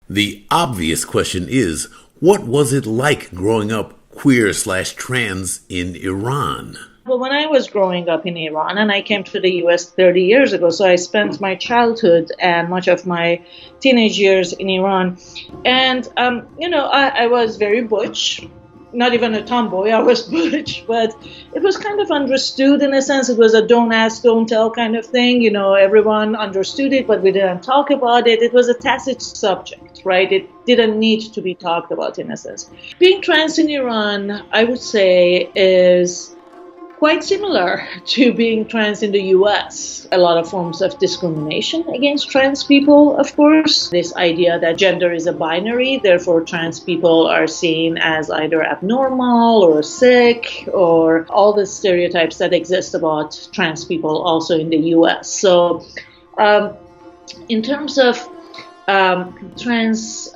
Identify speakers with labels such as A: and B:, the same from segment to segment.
A: The obvious question is, what was it like growing up queer/trans in Iran?
B: Well, when I was growing up in Iran, and I came to the US 30 years ago, so I spent my childhood and much of my teenage years in Iran. And, I was very butch, not even a tomboy, I was butch, but it was kind of understood in a sense. It was a don't ask, don't tell kind of thing. Everyone understood it, but we didn't talk about it. It was a tacit subject, right? It didn't need to be talked about in a sense. Being trans in Iran, I would say, is quite similar to being trans in the US. A lot of forms of discrimination against trans people, of course. This idea that gender is a binary, therefore trans people are seen as either abnormal or sick, or all the stereotypes that exist about trans people also in the US. So in terms of trans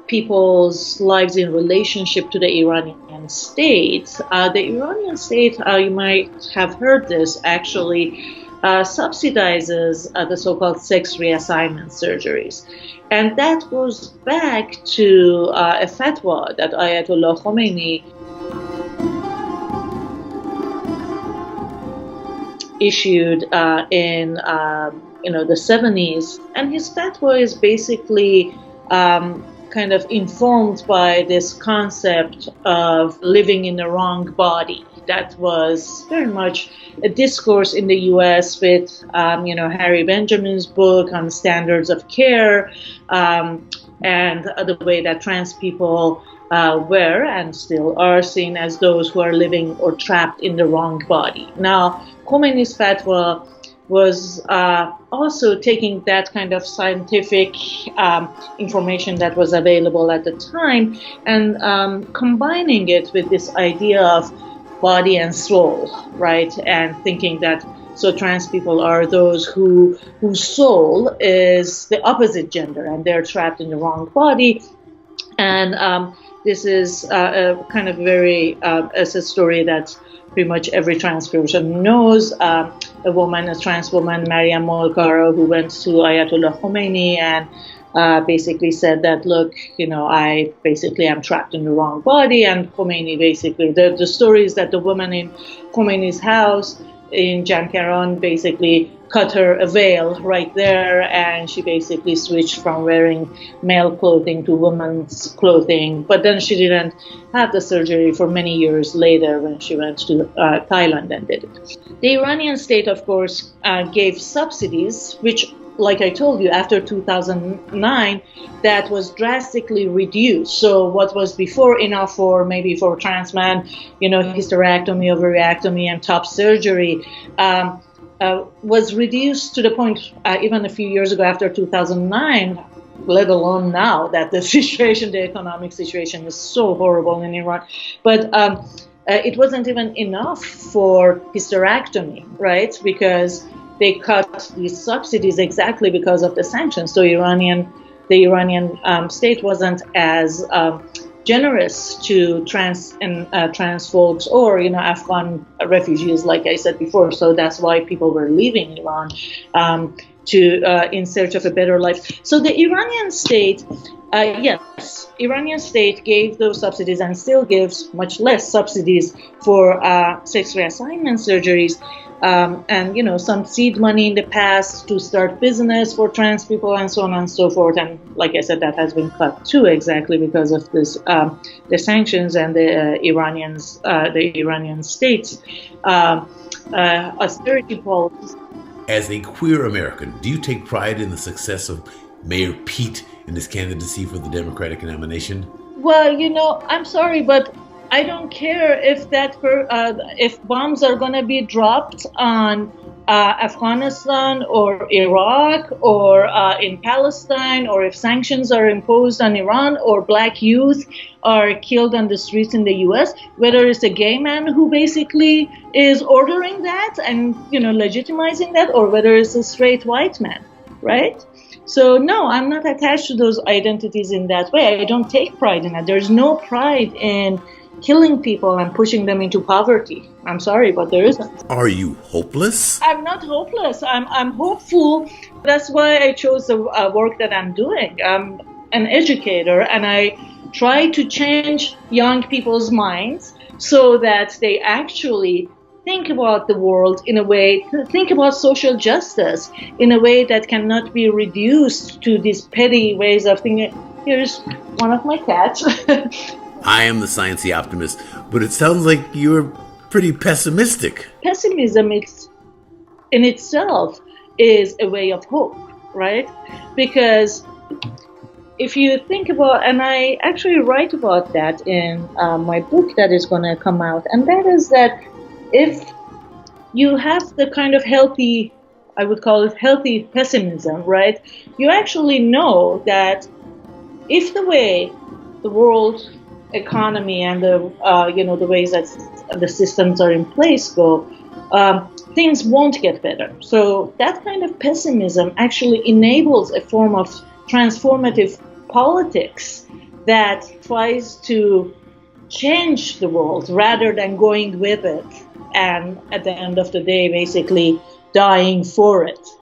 B: people's lives in relationship to the Iranian state. The Iranian state, you might have heard this, actually subsidizes the so-called sex reassignment surgeries. And that goes back to a fatwa that Ayatollah Khomeini issued in the 70s, and his fatwa is basically kind of informed by this concept of living in the wrong body. That was very much a discourse in the U.S. with, Harry Benjamin's book on standards of care, and the way that trans people were and still are seen as those who are living or trapped in the wrong body. Now, Khomeini's fatwa was also taking that kind of scientific information that was available at the time and combining it with this idea of body and soul, right? And thinking that so trans people are those whose soul is the opposite gender and they're trapped in the wrong body. And this is a kind of very, it's a story that pretty much every trans person knows. A trans woman, Maryan Molkara, who went to Ayatollah Khomeini and basically said that, look, I basically am trapped in the wrong body. And Khomeini basically, the story is that the woman in Khomeini's house in Jankaran basically cut her a veil right there, and she basically switched from wearing male clothing to women's clothing. But then she didn't have the surgery for many years later when she went to Thailand and did it. The Iranian state, of course, gave subsidies, which, like I told you, after 2009, that was drastically reduced. So what was before enough for maybe for trans men, hysterectomy, ovaryectomy, and top surgery, was reduced to the point, even a few years ago after 2009, let alone now that the economic situation is so horrible in Iran. But it wasn't even enough for hysterectomy, right? Because they cut these subsidies exactly because of the sanctions. So the Iranian state wasn't as generous to trans folks or Afghan refugees, like I said before. So that's why people were leaving Iran in search of a better life. So the Iranian state, Iranian state gave those subsidies and still gives much less subsidies for sex reassignment surgeries. And some seed money in the past to start business for trans people and so on and so forth. And like I said, that has been cut too, exactly because of this, the sanctions and the Iranian state's austerity policies.
A: As a queer American, do you take pride in the success of Mayor Pete in his candidacy for the Democratic nomination?
B: Well, I'm sorry, but I don't care if if bombs are going to be dropped on Afghanistan or Iraq or in Palestine, or if sanctions are imposed on Iran, or black youth are killed on the streets in the U.S., whether it's a gay man who basically is ordering that and legitimizing that, or whether it's a straight white man, right? So no, I'm not attached to those identities in that way. I don't take pride in that. There's no pride in killing people and pushing them into poverty. I'm sorry, but there isn't.
A: Are you hopeless?
B: I'm not hopeless. I'm hopeful. That's why I chose the work that I'm doing. I'm an educator, and I try to change young people's minds so that they actually think about the world in a way, think about social justice in a way that cannot be reduced to these petty ways of thinking. Here's one of my cats.
A: I am the Sciency Optimist, but it sounds like you're pretty pessimistic.
B: Pessimism in itself is a way of hope, right? Because if you think about, and I actually write about that in my book that is going to come out, and that is that if you have the kind of healthy, I would call it healthy pessimism, right? You actually know that if the way the world economy and the ways that the systems are in place go, things won't get better. So that kind of pessimism actually enables a form of transformative politics that tries to change the world rather than going with it and at the end of the day basically dying for it.